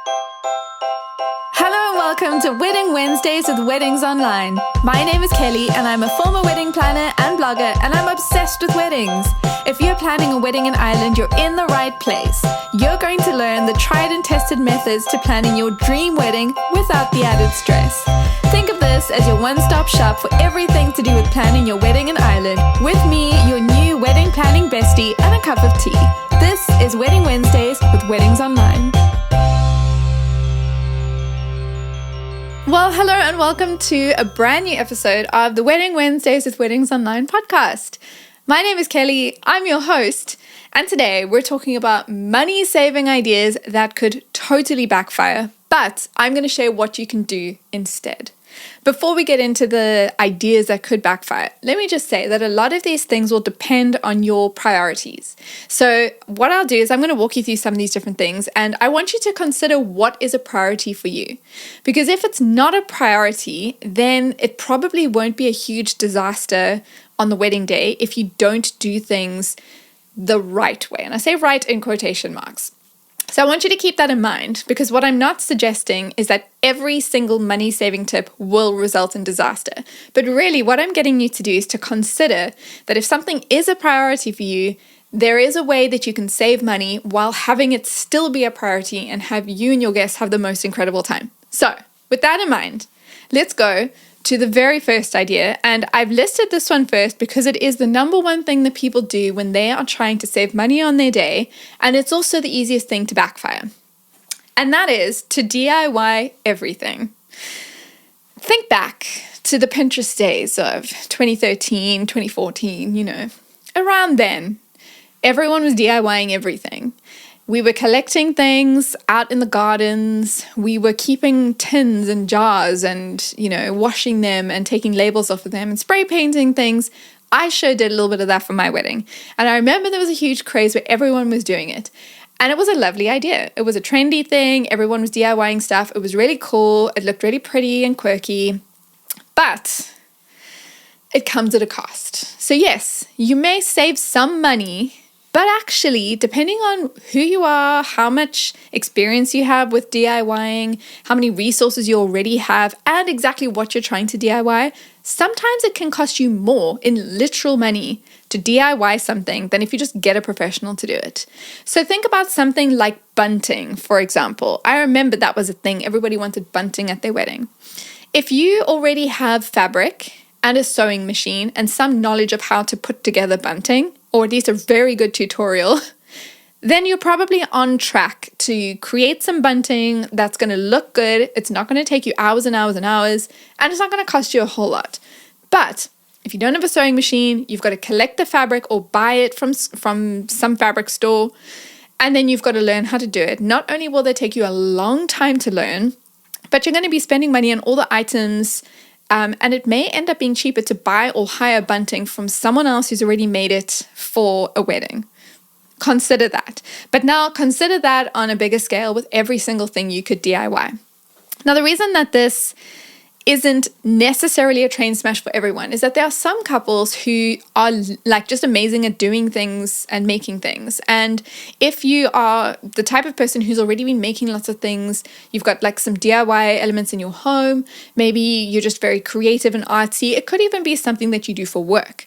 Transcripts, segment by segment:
Hello and welcome to Wedding Wednesdays with Weddings Online. My name is Kelly and I'm a former wedding planner and blogger, and I'm obsessed with weddings. If you're planning a wedding in Ireland, you're in the right place. You're going to learn the tried and tested methods to planning your dream wedding without the added stress. Think of this as your one-stop shop for everything to do with planning your wedding in Ireland, with me, your new wedding planning bestie, and a cup of tea. This is Wedding Wednesdays with Weddings Online. Well, hello and welcome to a brand new episode of the Wedding Wednesdays with Weddings Online podcast. My name is Kelly, I'm your host, and today we're talking about money-saving ideas that could totally backfire, but I'm going to share what you can do instead. Before we get into the ideas that could backfire, let me just say that a lot of these things will depend on your priorities. So what I'll do is I'm going to walk you through some of these different things, and I want you to consider what is a priority for you. Because if it's not a priority, then it probably won't be a huge disaster on the wedding day if you don't do things the right way. And I say right in quotation marks. So I want you to keep that in mind, because what I'm not suggesting is that every single money-saving tip will result in disaster. But really what I'm getting you to do is to consider that if something is a priority for you, there is a way that you can save money while having it still be a priority and have you and your guests have the most incredible time. So with that in mind, let's go to the very first idea, and I've listed this one first because it is the number one thing that people do when they are trying to save money on their day, and it's also the easiest thing to backfire. And that is to DIY everything. Think back to the Pinterest days of 2013, 2014, around then. Everyone was DIYing everything. We were collecting things out in the gardens. We were keeping tins and jars and, washing them and taking labels off of them and spray painting things. I sure did a little bit of that for my wedding. And I remember there was a huge craze where everyone was doing it. And it was a lovely idea. It was a trendy thing. Everyone was DIYing stuff. It was really cool. It looked really pretty and quirky. But it comes at a cost. So yes, you may save some money, but actually, depending on who you are, how much experience you have with DIYing, how many resources you already have, and exactly what you're trying to DIY, sometimes it can cost you more in literal money to DIY something than if you just get a professional to do it. So think about something like bunting, for example. I remember that was a thing. Everybody wanted bunting at their wedding. If you already have fabric and a sewing machine and some knowledge of how to put together bunting, or at least a very good tutorial, then you're probably on track to create some bunting that's going to look good. It's not going to take you hours and hours and hours, and it's not going to cost you a whole lot. But if you don't have a sewing machine, you've got to collect the fabric or buy it from some fabric store, and then you've got to learn how to do it. Not only will they take you a long time to learn, but you're going to be spending money on all the items, and it may end up being cheaper to buy or hire bunting from someone else who's already made it for a wedding. Consider that. But now consider that on a bigger scale with every single thing you could DIY. Now, the reason that this isn't necessarily a train smash for everyone is that there are some couples who are just amazing at doing things and making things. And if you are the type of person who's already been making lots of things, you've got some DIY elements in your home, maybe you're just very creative and artsy, it could even be something that you do for work.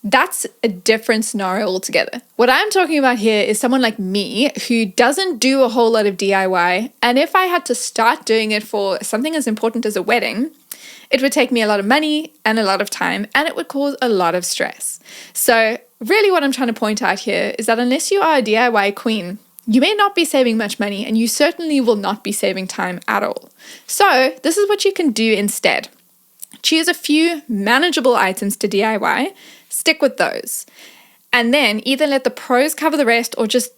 That's a different scenario altogether. What I'm talking about here is someone like me who doesn't do a whole lot of DIY. And if I had to start doing it for something as important as a wedding, it would take me a lot of money and a lot of time, and it would cause a lot of stress. So really what I'm trying to point out here is that unless you are a DIY queen, you may not be saving much money, and you certainly will not be saving time at all. So this is what you can do instead. Choose a few manageable items to DIY, stick with those, and then either let the pros cover the rest or just,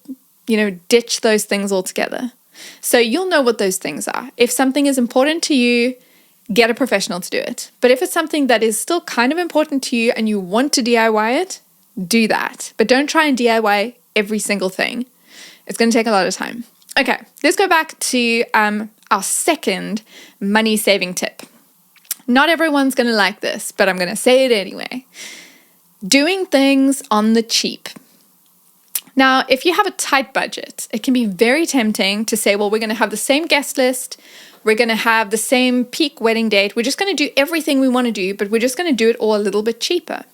ditch those things altogether. So you'll know what those things are. If something is important to you, get a professional to do it. But if it's something that is still kind of important to you and you want to DIY it, do that. But don't try and DIY every single thing. It's going to take a lot of time. Okay, let's go back to our second money-saving tip. Not everyone's going to like this, but I'm going to say it anyway. Doing things on the cheap. Now, if you have a tight budget, it can be very tempting to say, well, we're going to have the same guest list. We're going to have the same peak wedding date. We're just going to do everything we want to do, but we're just going to do it all a little bit cheaper.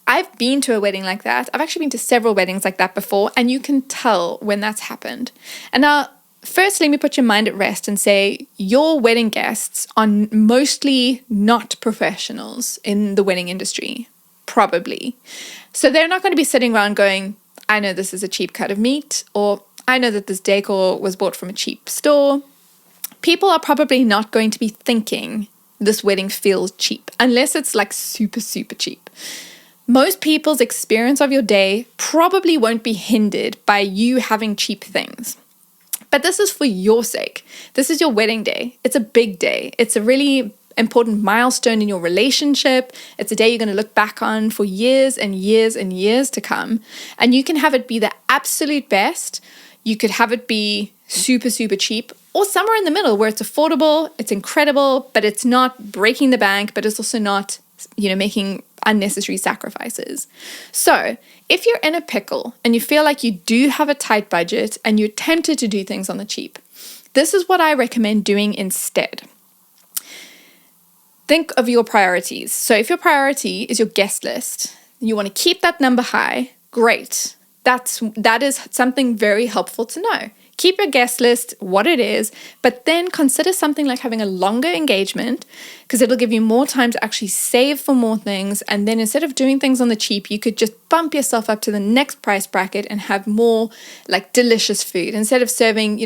I've been to a wedding like that. I've actually been to several weddings like that before, and you can tell when that's happened. And now, first, let me put your mind at rest and say your wedding guests are mostly not professionals in the wedding industry, probably. So they're not going to be sitting around going, I know this is a cheap cut of meat, or I know that this decor was bought from a cheap store. People are probably not going to be thinking this wedding feels cheap, unless it's like super, super cheap. Most people's experience of your day probably won't be hindered by you having cheap things. But this is for your sake. This is your wedding day. It's a big day. It's a really important milestone in your relationship. It's a day you're going to look back on for years and years and years to come. And you can have it be the absolute best. You could have it be super, super cheap, or somewhere in the middle where it's affordable, it's incredible, but it's not breaking the bank, but it's also not, making unnecessary sacrifices. So if you're in a pickle and you feel like you do have a tight budget and you're tempted to do things on the cheap, this is what I recommend doing instead. Think of your priorities. So if your priority is your guest list, you want to keep that number high, great. That is something very helpful to know. Keep your guest list what it is, but then consider something like having a longer engagement, because it'll give you more time to actually save for more things. And then instead of doing things on the cheap, you could just bump yourself up to the next price bracket and have more like delicious food. Instead of serving,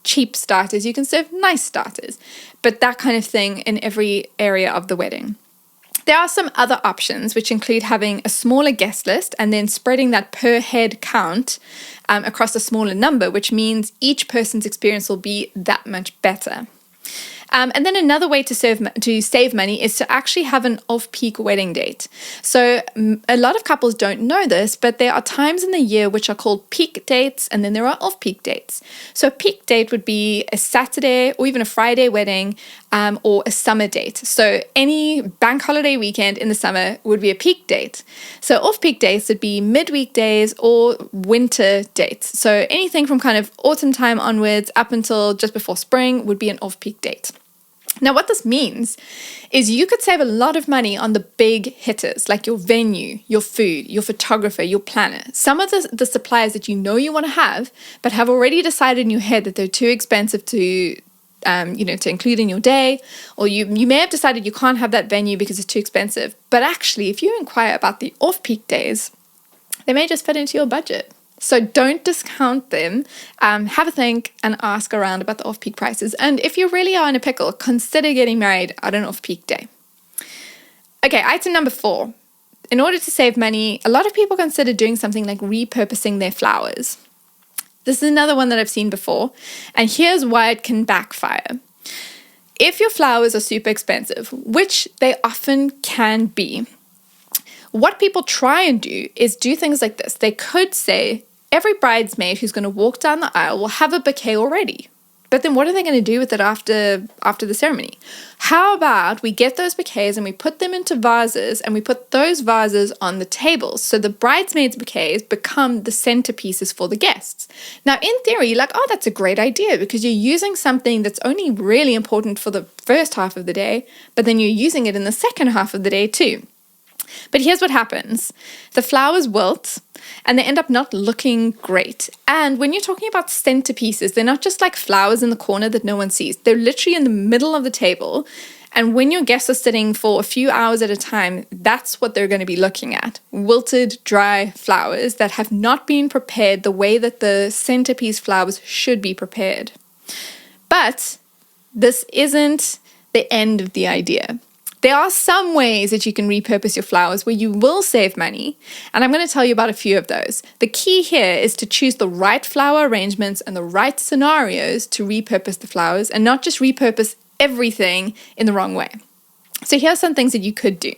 cheap starters, you can serve nice starters, but that kind of thing in every area of the wedding. There are some other options, which include having a smaller guest list and then spreading that per head count across a smaller number, which means each person's experience will be that much better. And then another way to save money is to actually have an off-peak wedding date. So a lot of couples don't know this, but there are times in the year which are called peak dates, and then there are off-peak dates. So a peak date would be a Saturday or even a Friday wedding, or a summer date. So any bank holiday weekend in the summer would be a peak date. So off-peak dates would be midweek days or winter dates. So anything from kind of autumn time onwards up until just before spring would be an off-peak date. Now, what this means is you could save a lot of money on the big hitters, like your venue, your food, your photographer, your planner. Some of the suppliers that you want to have, but have already decided in your head that they're too expensive to include in your day, or you may have decided you can't have that venue because it's too expensive. But actually, if you inquire about the off-peak days, they may just fit into your budget. So don't discount them. Have a think and ask around about the off-peak prices. And if you really are in a pickle, consider getting married at an off-peak day. Okay, item number 4. In order to save money, a lot of people consider doing something like repurposing their flowers. This is another one that I've seen before, and here's why it can backfire. If your flowers are super expensive, which they often can be, what people try and do is do things like this. They could say, every bridesmaid who's going to walk down the aisle will have a bouquet already. But then what are they going to do with it after the ceremony? How about we get those bouquets and we put them into vases, and we put those vases on the tables, so the bridesmaids' bouquets become the centerpieces for the guests. Now, in theory, you're like, oh, that's a great idea, because you're using something that's only really important for the first half of the day, but then you're using it in the second half of the day too. But here's what happens. The flowers wilt and they end up not looking great. And when you're talking about centerpieces, they're not just like flowers in the corner that no one sees. They're literally in the middle of the table. And when your guests are sitting for a few hours at a time, that's what they're going to be looking at. Wilted, dry flowers that have not been prepared the way that the centerpiece flowers should be prepared. But this isn't the end of the idea. There are some ways that you can repurpose your flowers where you will save money, and I'm going to tell you about a few of those. The key here is to choose the right flower arrangements and the right scenarios to repurpose the flowers, and not just repurpose everything in the wrong way. So here are some things that you could do.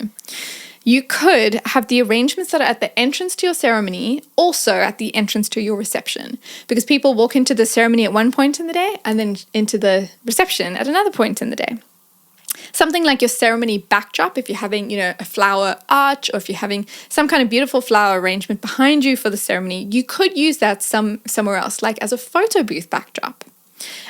You could have the arrangements that are at the entrance to your ceremony also at the entrance to your reception, because people walk into the ceremony at one point in the day and then into the reception at another point in the day. Something like your ceremony backdrop, if you're having, a flower arch, or if you're having some kind of beautiful flower arrangement behind you for the ceremony, you could use that somewhere else, like as a photo booth backdrop.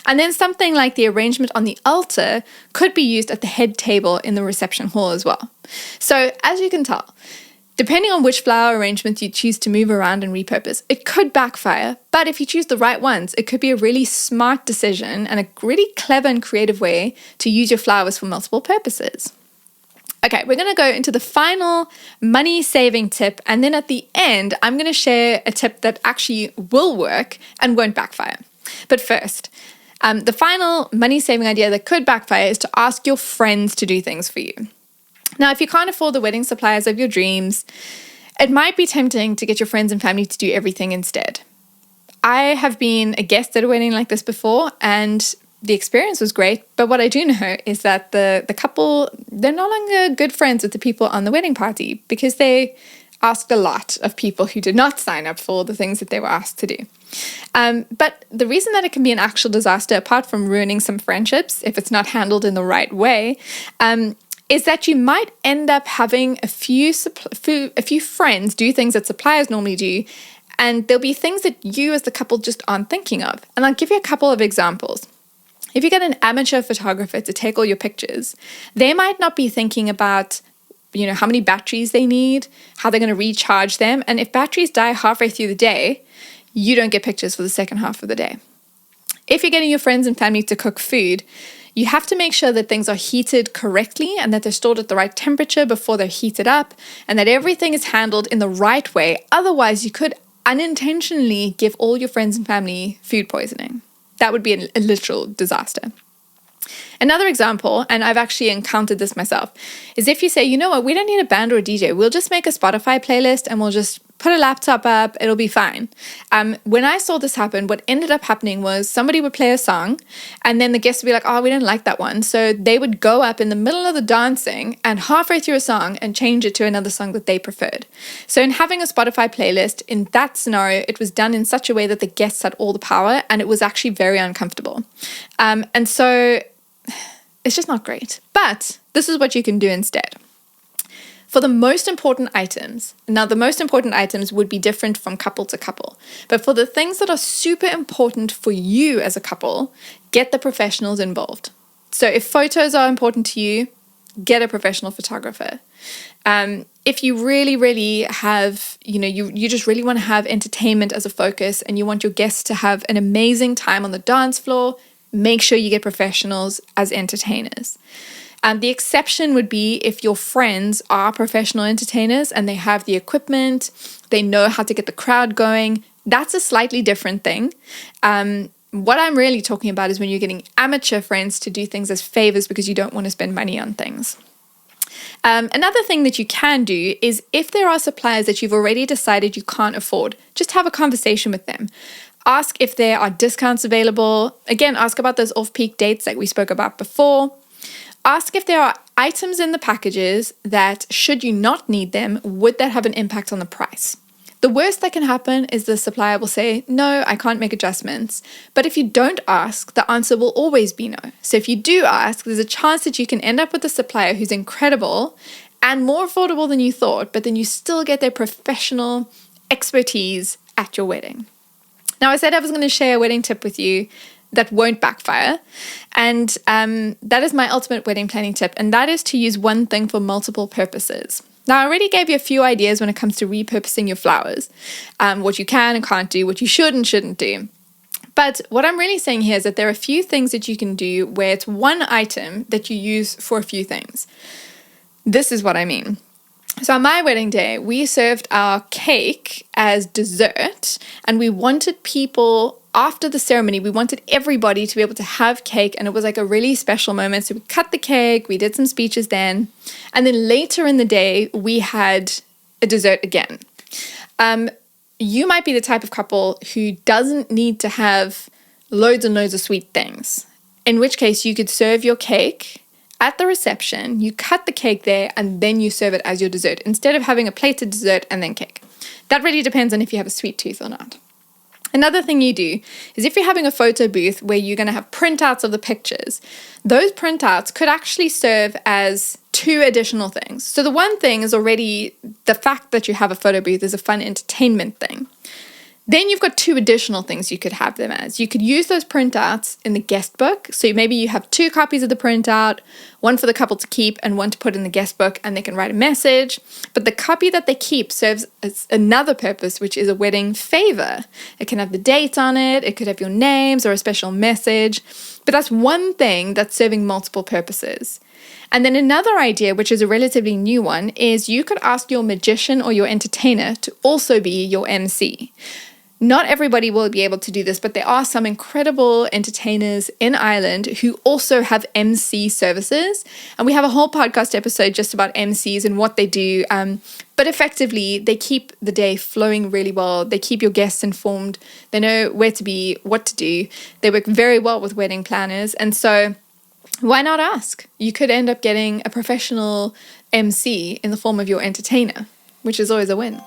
And then something like the arrangement on the altar could be used at the head table in the reception hall as well. So as you can tell, depending on which flower arrangements you choose to move around and repurpose, it could backfire, but if you choose the right ones, it could be a really smart decision and a really clever and creative way to use your flowers for multiple purposes. Okay, we're going to go into the final money-saving tip, and then at the end, I'm going to share a tip that actually will work and won't backfire. But first, the final money-saving idea that could backfire is to ask your friends to do things for you. Now, if you can't afford the wedding suppliers of your dreams, it might be tempting to get your friends and family to do everything instead. I have been a guest at a wedding like this before, and the experience was great, but what I do know is that the couple, they're no longer good friends with the people on the wedding party because they asked a lot of people who did not sign up for the things that they were asked to do. But the reason that it can be an actual disaster, apart from ruining some friendships if it's not handled in the right way, is that you might end up having a few friends do things that suppliers normally do, and there'll be things that you as the couple just aren't thinking of. And I'll give you a couple of examples. If you get an amateur photographer to take all your pictures, they might not be thinking about how many batteries they need, how they're going to recharge them. And if batteries die halfway through the day, you don't get pictures for the second half of the day. If you're getting your friends and family to cook food, you have to make sure that things are heated correctly and that they're stored at the right temperature before they're heated up, and that everything is handled in the right way. Otherwise, you could unintentionally give all your friends and family food poisoning. That would be a literal disaster. Another example, and I've actually encountered this myself, is if you say, you know what, we don't need a band or a DJ. We'll just make a Spotify playlist and we'll just put a laptop up. It'll be fine. When I saw this happen, what ended up happening was somebody would play a song and then the guests would be like, oh, we didn't like that one. So they would go up in the middle of the dancing and halfway through a song and change it to another song that they preferred. So in having a Spotify playlist, in that scenario, it was done in such a way that the guests had all the power and it was actually very uncomfortable. And so it's just not great. But this is what you can do instead. For the most important items, now the most important items would be different from couple to couple, but for the things that are super important for you as a couple, get the professionals involved. So if photos are important to you, get a professional photographer. If you really, really have, you just really want to have entertainment as a focus and you want your guests to have an amazing time on the dance floor, make sure you get professionals as entertainers. The exception would be if your friends are professional entertainers and they have the equipment, they know how to get the crowd going. That's a slightly different thing. What I'm really talking about is when you're getting amateur friends to do things as favors because you don't want to spend money on things. Another thing that you can do is if there are suppliers that you've already decided you can't afford, just have a conversation with them. Ask if there are discounts available. Again, ask about those off-peak dates that we spoke about before. Ask if there are items in the packages that, should you not need them, would that have an impact on the price? The worst that can happen is the supplier will say, no, I can't make adjustments. But if you don't ask, the answer will always be no. So if you do ask, there's a chance that you can end up with a supplier who's incredible and more affordable than you thought, but then you still get their professional expertise at your wedding. Now, I said I was going to share a wedding tip with you that won't backfire. And that is my ultimate wedding planning tip. And that is to use one thing for multiple purposes. Now, I already gave you a few ideas when it comes to repurposing your flowers, what you can and can't do, what you should and shouldn't do. But what I'm really saying here is that there are a few things that you can do where it's one item that you use for a few things. This is what I mean. So on my wedding day, we served our cake as dessert, and we wanted people, after the ceremony, we wanted everybody to be able to have cake, and it was like a really special moment. So we cut the cake, we did some speeches then, and then later in the day, we had a dessert again. You might be the type of couple who doesn't need to have loads and loads of sweet things, in which case you could serve your cake at the reception, you cut the cake there, and then you serve it as your dessert, instead of having a plated dessert and then cake. That really depends on if you have a sweet tooth or not. Another thing you do is if you're having a photo booth where you're going to have printouts of the pictures, those printouts could actually serve as two additional things. So the one thing is already the fact that you have a photo booth is a fun entertainment thing. Then you've got two additional things you could have them as. You could use those printouts in the guest book. So maybe you have 2 copies of the printout, one for the couple to keep and one to put in the guest book, and they can write a message. But the copy that they keep serves as another purpose, which is a wedding favor. It can have the date on it. It could have your names or a special message. But that's one thing that's serving multiple purposes. And then another idea, which is a relatively new one, is you could ask your magician or your entertainer to also be your MC. Not everybody will be able to do this, but there are some incredible entertainers in Ireland who also have MC services. And we have a whole podcast episode just about MCs and what they do. But effectively, they keep the day flowing really well. They keep your guests informed. They know where to be, what to do. They work very well with wedding planners. And so why not ask? You could end up getting a professional MC in the form of your entertainer, which is always a win.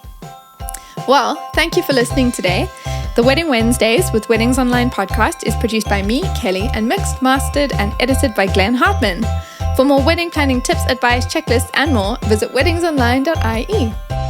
Well, thank you for listening today. The Wedding Wednesdays with Weddings Online podcast is produced by me, Kelly, and mixed, mastered, and edited by Glenn Hartman. For more wedding planning tips, advice, checklists, and more, visit weddingsonline.ie.